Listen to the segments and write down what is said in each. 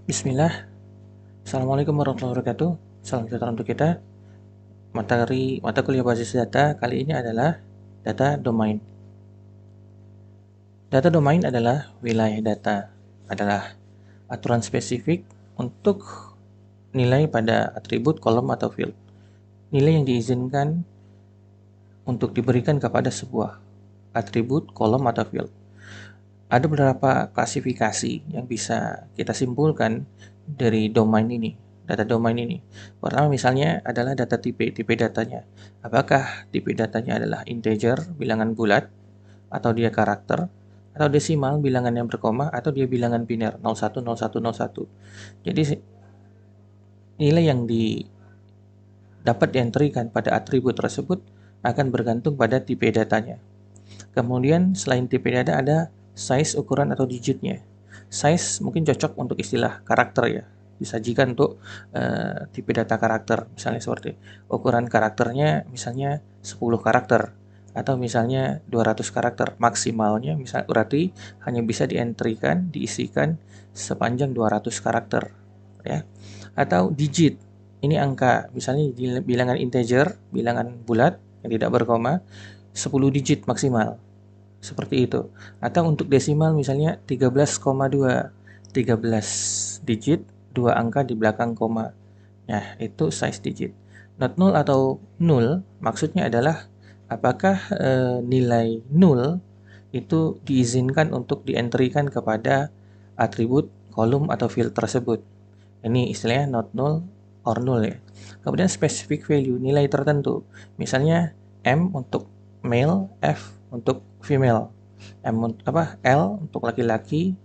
Bismillah. Assalamualaikum warahmatullahi wabarakatuh. Salam sejahtera untuk kita. Mata kuliah basis data kali ini adalah data domain. Data domain adalah wilayah data, adalah aturan spesifik untuk nilai pada atribut, kolom, atau field. Nilai yang diizinkan untuk diberikan kepada sebuah atribut, kolom, atau field. Ada beberapa klasifikasi yang bisa kita simpulkan dari domain ini, data domain ini. Pertama misalnya adalah data tipe datanya. Apakah tipe datanya adalah integer, bilangan bulat, atau dia karakter, atau desimal, bilangan yang berkoma, atau dia bilangan biner 01, 01, 01. Jadi nilai yang dapat dientrikan pada atribut tersebut akan bergantung pada tipe datanya. Kemudian selain tipe data ada size, ukuran, atau digitnya. Size mungkin cocok untuk istilah karakter ya, disajikan untuk tipe data karakter, misalnya seperti ukuran karakternya misalnya 10 karakter atau misalnya 200 karakter, maksimalnya misalnya berarti hanya bisa diisikan sepanjang 200 karakter ya. Atau digit, ini angka, misalnya bilangan integer, bilangan bulat yang tidak berkoma 10 digit maksimal, seperti itu. Atau untuk desimal misalnya 13,2, 13 digit, 2 angka di belakang koma. Nah, itu size digit. Not null atau null maksudnya adalah apakah nilai null itu diizinkan untuk dientrykan kepada atribut, kolom, atau field tersebut. Ini istilahnya not null or null ya. Kemudian specific value, nilai tertentu. Misalnya M untuk male, F untuk female, L untuk laki-laki,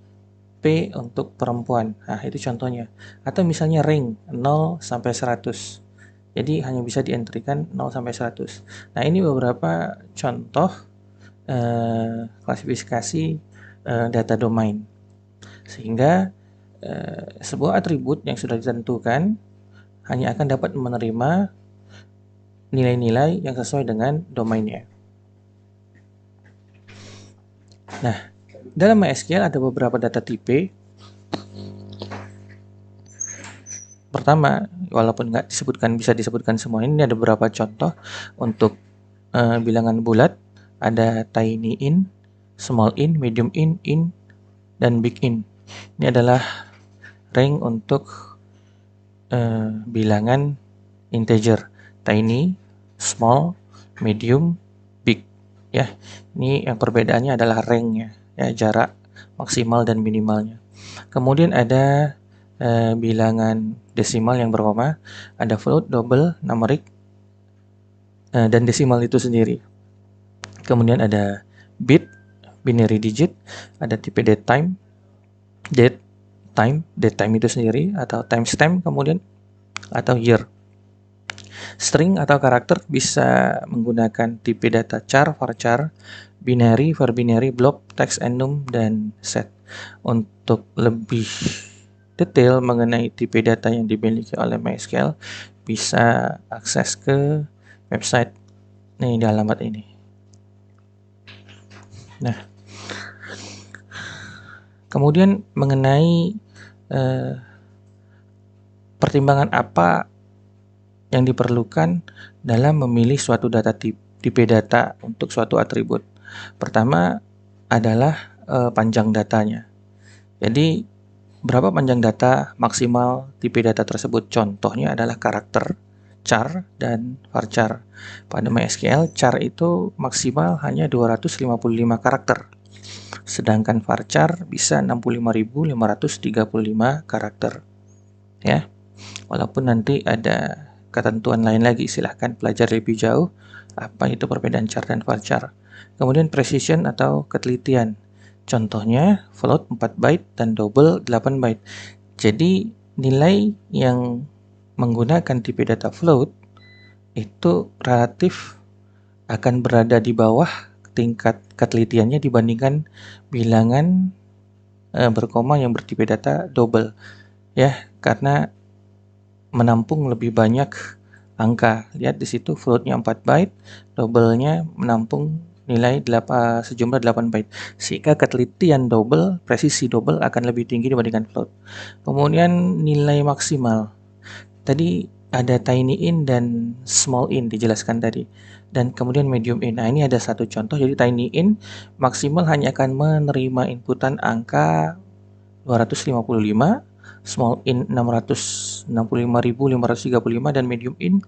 P untuk perempuan. Nah, itu contohnya. Atau misalnya ring 0 sampai 100. Jadi hanya bisa dientrikan 0 sampai 100. Nah, ini beberapa contoh klasifikasi data domain. Sehingga sebuah atribut yang sudah ditentukan hanya akan dapat menerima nilai-nilai yang sesuai dengan domainnya. Nah, dalam MySQL ada beberapa data tipe. Pertama, walaupun nggak bisa disebutkan semua, ini ada beberapa contoh untuk bilangan bulat. Ada tiny in, small in, medium in, dan big in. Ini adalah rank untuk bilangan integer, tiny, small, medium, big. Ya, ini yang perbedaannya adalah ranknya, ya, jarak maksimal dan minimalnya. Kemudian ada bilangan desimal yang berkoma, ada float, double, numeric, dan desimal itu sendiri. Kemudian ada bit, binary digit, ada tipe datetime, datetime itu sendiri, atau timestamp, kemudian atau year. String atau karakter bisa menggunakan tipe data char, varchar, binary, verbinary, blob, text enum, dan set. Untuk lebih detail mengenai tipe data yang dimiliki oleh MySQL, bisa akses ke website nih di alamat ini. Nah, kemudian mengenai pertimbangan apa yang diperlukan dalam memilih suatu data tipe data untuk suatu atribut. Pertama adalah panjang datanya. Jadi berapa panjang data maksimal tipe data tersebut? Contohnya adalah karakter, char, dan varchar. Pada MySQL, char itu maksimal hanya 255 karakter. Sedangkan varchar bisa 65.535 karakter. Ya. Walaupun nanti ada ketentuan lain lagi, silahkan pelajari lebih jauh apa itu perbedaan char dan varchar. Kemudian precision atau ketelitian. Contohnya float 4 byte dan double 8 byte. Jadi nilai yang menggunakan tipe data float itu relatif akan berada di bawah tingkat ketelitiannya dibandingkan bilangan berkoma yang bertipe data double. Ya, karena menampung lebih banyak angka. Lihat di situ floatnya 4 byte, double-nya menampung nilai sejumlah 8 byte, sehingga ketelitian double, presisi double akan lebih tinggi dibandingkan float. Kemudian nilai maksimal. Tadi ada tiny in dan small in dijelaskan tadi. Dan kemudian medium in. Nah, ini ada satu contoh. Jadi tiny in maksimal hanya akan menerima inputan angka 255, small in 665.535, dan medium in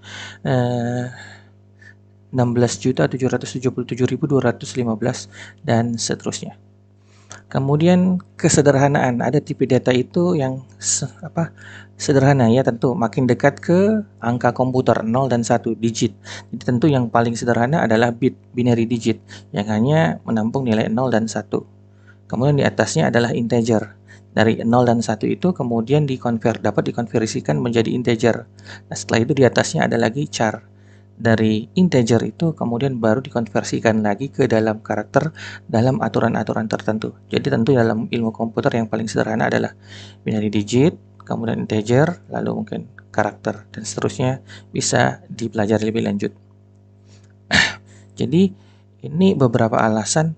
16.777.215, dan seterusnya. Kemudian kesederhanaan, ada tipe data itu yang sederhana ya, tentu makin dekat ke angka komputer 0 dan 1 digit. Jadi tentu yang paling sederhana adalah bit binary digit yang hanya menampung nilai 0 dan 1. Kemudian di atasnya adalah integer. Dari 0 dan 1 itu kemudian dapat dikonversikan menjadi integer. Nah, setelah itu di atasnya ada lagi char. Dari integer itu kemudian baru dikonversikan lagi ke dalam karakter dalam aturan-aturan tertentu. Jadi tentu dalam ilmu komputer yang paling sederhana adalah binary digit, kemudian integer, lalu mungkin karakter, dan seterusnya bisa dipelajari lebih lanjut. Jadi ini beberapa alasan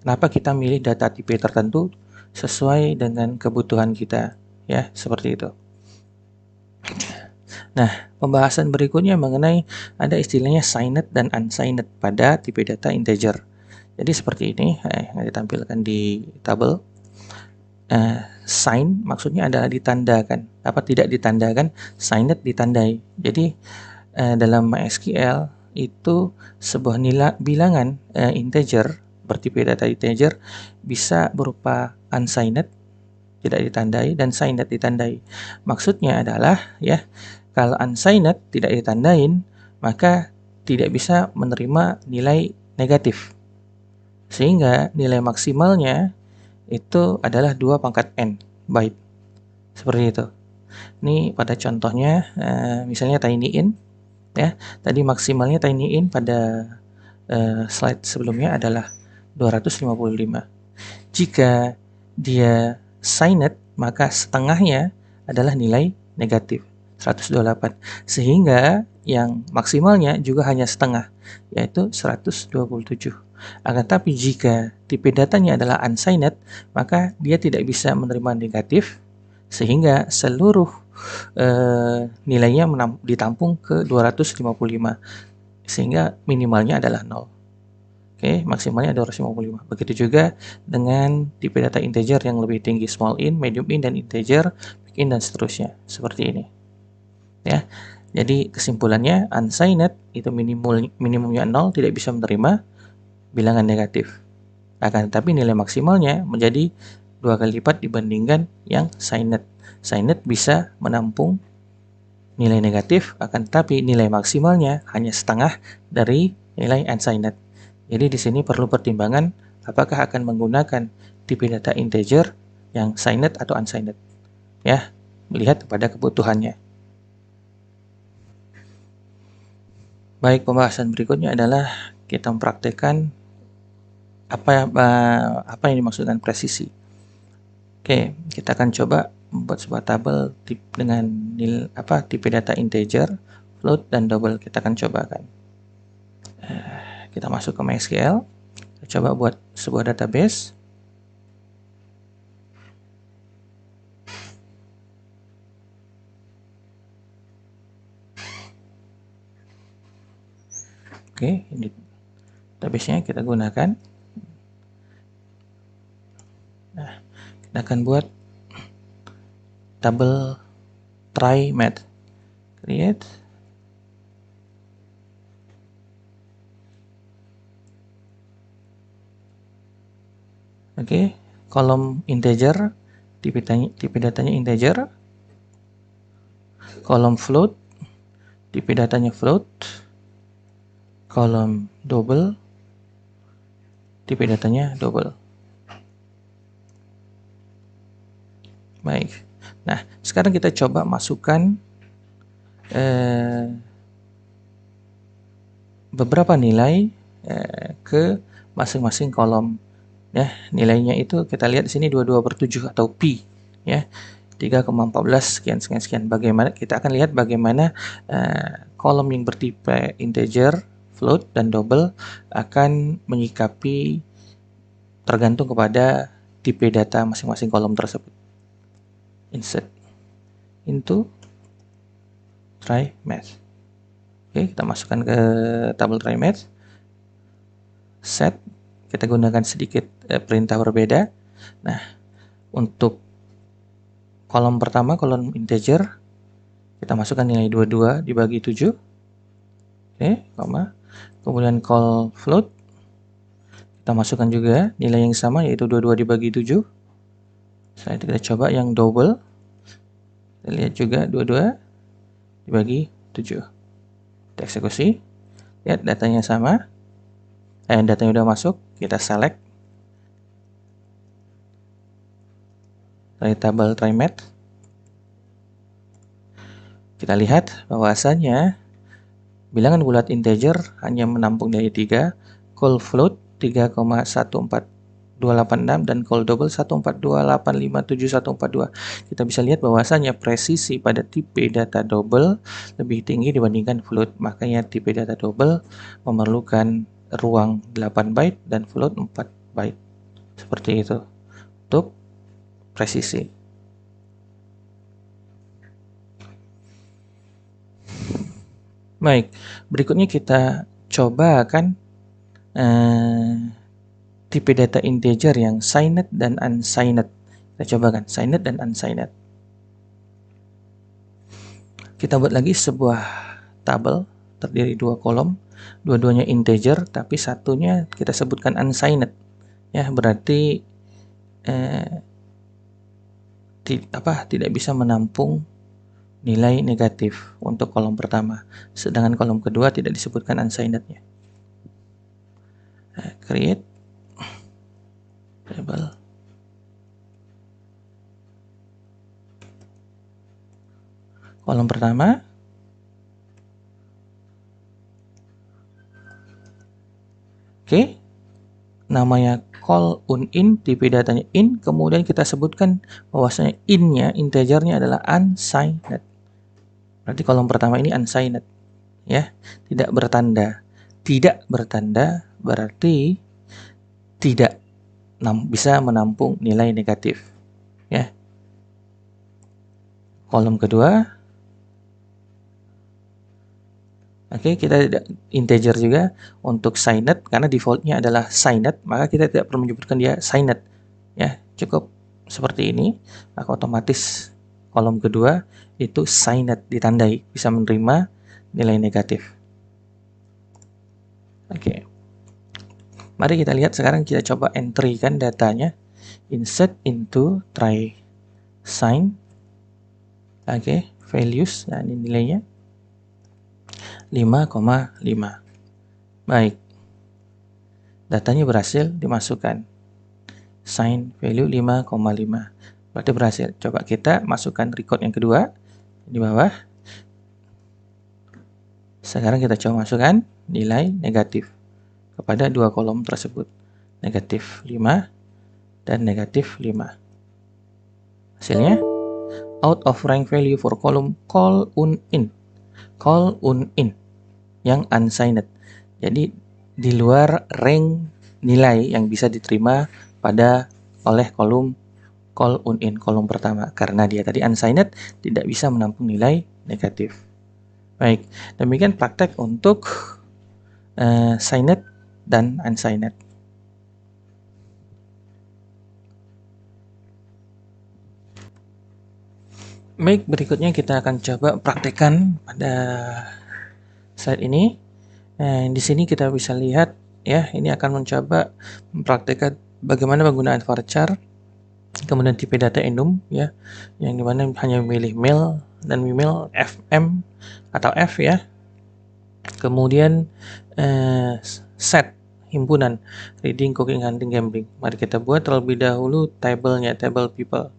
kenapa kita milih data tipe tertentu sesuai dengan kebutuhan kita, ya, seperti itu. Nah, pembahasan berikutnya mengenai ada istilahnya signed dan unsigned pada tipe data integer. Jadi seperti ini yang ditampilkan di tabel. Sign maksudnya adalah ditandakan. Apa tidak ditandakan? Signed ditandai. Jadi dalam MySQL itu sebuah bilangan integer bertipe data integer bisa berupa unsigned, tidak ditandai, dan signed ditandai. Maksudnya adalah ya, kalau unsigned tidak ditandain, maka tidak bisa menerima nilai negatif. Sehingga nilai maksimalnya itu adalah 2 pangkat n byte. Seperti itu. Ini pada contohnya misalnya tiny in ya. Tadi maksimalnya tiny in pada slide sebelumnya adalah 255. Jika dia signed, maka setengahnya adalah nilai negatif 128, sehingga yang maksimalnya juga hanya setengah, yaitu 127. Akan tapi jika tipe datanya adalah unsigned, maka dia tidak bisa menerima negatif, sehingga seluruh nilainya ditampung ke 255, sehingga minimalnya adalah 0. Oke, maksimalnya 255. Begitu juga dengan tipe data integer yang lebih tinggi, small in, medium in, dan integer, big in, dan seterusnya. Seperti ini. Ya, jadi kesimpulannya unsigned itu minimumnya 0, tidak bisa menerima bilangan negatif. Akan tetapi nilai maksimalnya menjadi 2 kali lipat dibandingkan yang signed. Signed bisa menampung nilai negatif, akan tetapi nilai maksimalnya hanya setengah dari nilai unsigned. Jadi di sini perlu pertimbangan apakah akan menggunakan tipe data integer yang signed atau unsigned. Ya, melihat kepada kebutuhannya. Baik, pembahasan berikutnya adalah kita mempraktekkan apa yang dimaksudkan presisi. Oke, kita akan coba membuat sebuah tabel dengan tipe data integer, float, dan double. Kita akan cobakan. Kita masuk ke MySQL, kita coba buat sebuah database. Oke, ini database-nya kita gunakan. Nah, kita akan buat tabel try math. Create. Oke, kolom integer, tipe datanya integer. Kolom float, tipe datanya float. Kolom double, tipe datanya double. Baik. Nah, sekarang kita coba masukkan beberapa nilai ke masing-masing kolom. Ya, nilainya itu kita lihat di sini 22/7 atau pi, ya. 3,14 sekian. Bagaimana kita akan lihat bagaimana kolom yang bertipe integer, float, dan double akan menyikapi tergantung kepada tipe data masing-masing kolom tersebut. Insert into try math. Oke, kita masukkan ke tabel try math. Set, kita gunakan sedikit perintah berbeda. Nah, untuk kolom pertama, kolom integer, kita masukkan nilai 22 dibagi 7. Oke, koma. Kemudian call float, kita masukkan juga nilai yang sama, yaitu 22 dibagi 7. Setelah itu kita coba yang double. Kita lihat juga 22 dibagi 7. Kita eksekusi. Lihat datanya sama. Datanya udah masuk, kita select dari tabel try math. Kita lihat bahwasanya bilangan bulat integer hanya menampung nilai 3, call float 3,14286 dan call double 142857142. Kita bisa lihat bahwasanya presisi pada tipe data double lebih tinggi dibandingkan float. Makanya tipe data double memerlukan ruang 8 byte dan float 4 byte. Seperti itu untuk presisi. Baik, berikutnya kita coba kan tipe data integer yang signed dan unsigned. Kita coba kan signed dan unsigned. Kita buat lagi sebuah tabel terdiri 2 kolom, dua-duanya integer tapi satunya kita sebutkan unsigned. Ya, berarti tidak bisa menampung nilai negatif untuk kolom pertama, sedangkan kolom kedua tidak disebutkan unsigned-nya. Create table. Kolom pertama, oke, namanya call unin, tipe datanya in, kemudian kita sebutkan bahwasanya in-nya, integernya adalah unsigned. Berarti kolom pertama ini unsigned, ya, tidak bertanda. Tidak bertanda berarti tidak bisa menampung nilai negatif, ya. Kolom kedua, oke, kita integer juga untuk signed karena defaultnya adalah signed, maka kita tidak perlu menyebutkan dia signed, ya, cukup seperti ini, maka otomatis kolom kedua itu signed, ditandai bisa menerima nilai negatif. Oke, mari kita lihat sekarang, kita coba entry kan datanya. Insert into try sign. Oke, values, nah ini nilainya 5,5. Baik, datanya berhasil dimasukkan. Sign value 5,5. Berarti berhasil. Coba kita masukkan record yang kedua di bawah. Sekarang kita coba masukkan nilai negatif kepada dua kolom tersebut. Negatif 5 dan negatif 5. Hasilnya, out of rank value for column call unin. Call unin yang unsigned. Jadi di luar rank nilai yang bisa diterima oleh kolom call unin, kolom pertama, karena dia tadi unsigned, tidak bisa menampung nilai negatif. Baik, demikian praktek untuk signed dan unsigned. Baik, berikutnya kita akan coba praktekkan pada slide ini. Di sini kita bisa lihat, ya, ini akan mencoba mempraktekkan bagaimana penggunaan varchar, kemudian tipe data enum, ya, yang dimana hanya memilih male dan female, fm atau f, ya. Kemudian set himpunan reading, cooking, hunting, gambling. Mari kita buat terlebih dahulu tabelnya, table people.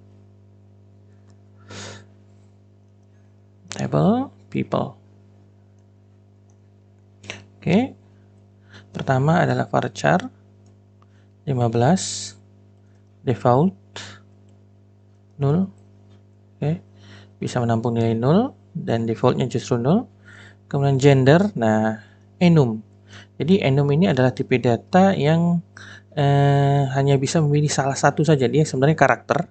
Table people. Oke. Pertama adalah varchar 15 default 0. Oke. Bisa menampung nilai 0 dan defaultnya justru 0. Kemudian gender, nah enum. Jadi enum ini adalah tipe data yang hanya bisa memilih salah satu saja. Dia sebenarnya karakter,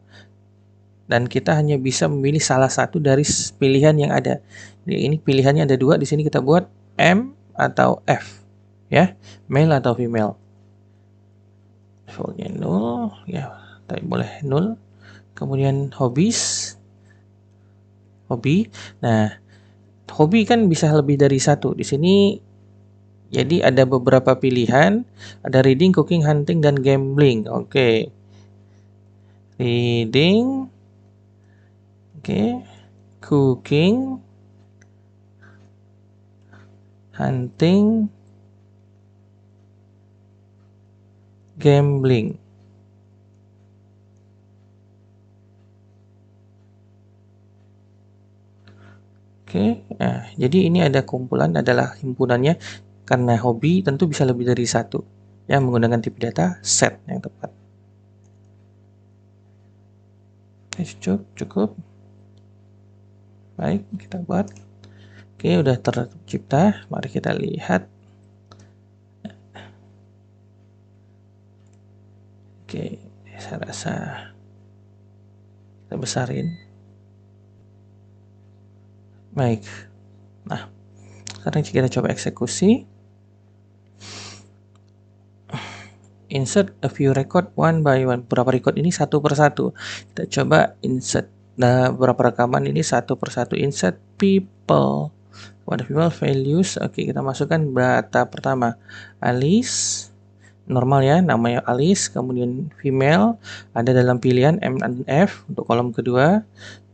dan kita hanya bisa memilih salah satu dari pilihan yang ada. Jadi ini pilihannya ada dua. Di sini kita buat M atau F, ya, male atau female. Defaultnya 0, ya, tapi boleh 0. Kemudian hobbies, hobi. Nah, hobi kan bisa lebih dari satu. Di sini jadi ada beberapa pilihan, ada reading, cooking, hunting, dan gambling. Oke. Reading, oke, cooking, hunting, gambling. Oke, nah, jadi ini ada kumpulan, adalah himpunannya. Karena hobi tentu bisa lebih dari satu, ya, menggunakan tipe data set yang tepat. Oke, cukup. Baik, kita buat. Oke, udah tercipta. Mari kita lihat. Oke, saya rasa kita besarin. Baik. Nah, sekarang kita coba eksekusi. Insert a few record one by one. Berapa record ini satu per satu. Kita coba insert. Nah, beberapa rekaman ini satu per satu. Insert people. Pada people values. Oke, kita masukkan data pertama. Alice. Normal ya, namanya Alice. Kemudian female. Ada dalam pilihan M dan F untuk kolom kedua.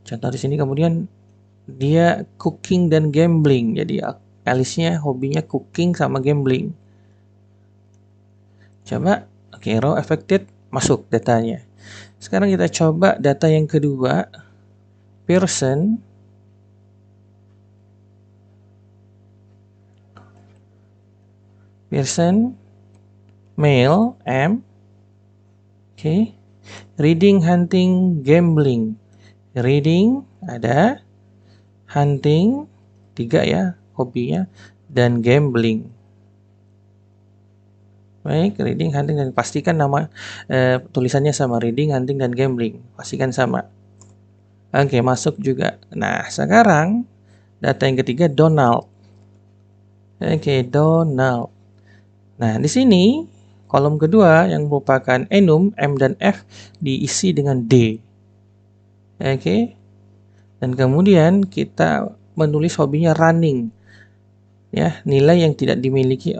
Contoh di sini kemudian dia cooking dan gambling. Jadi Alice-nya hobinya cooking sama gambling. Coba, oke, row affected, masuk datanya. Sekarang kita coba data yang kedua, person, male, M, oke, reading, hunting, gambling. Reading ada, hunting 3 ya hobinya, dan gambling. Baik, reading, hunting, dan pastikan nama tulisannya sama, reading, hunting, dan gambling. Pastikan sama. Oke, masuk juga. Nah, sekarang data yang ketiga, Donald. Oke, Donald. Nah, di sini kolom kedua yang merupakan enum, M dan F diisi dengan D. Oke. Dan kemudian kita menulis hobinya running. Ya, nilai yang tidak dimiliki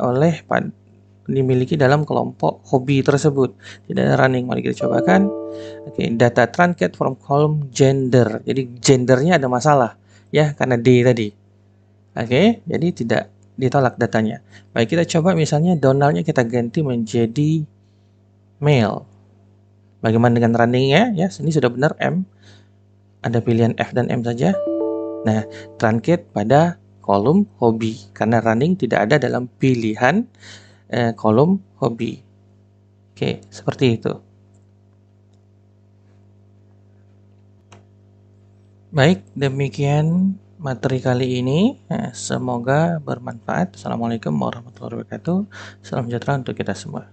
dalam kelompok hobi tersebut. Tidak ada running. Mari kita cobakan. Oke, data truncate from column gender. Jadi gendernya ada masalah ya karena D tadi. Oke, jadi tidak ditolak datanya. Baik, kita coba misalnya Donald-nya kita ganti menjadi male. Bagaimana dengan running-nya? Ya, ini sudah benar M. Ada pilihan F dan M saja. Nah, truncate pada kolom hobi karena running tidak ada dalam pilihan kolom hobi. Oke, seperti itu. Baik, demikian materi kali ini. Semoga bermanfaat. Assalamualaikum warahmatullahi wabarakatuh. Salam sejahtera untuk kita semua.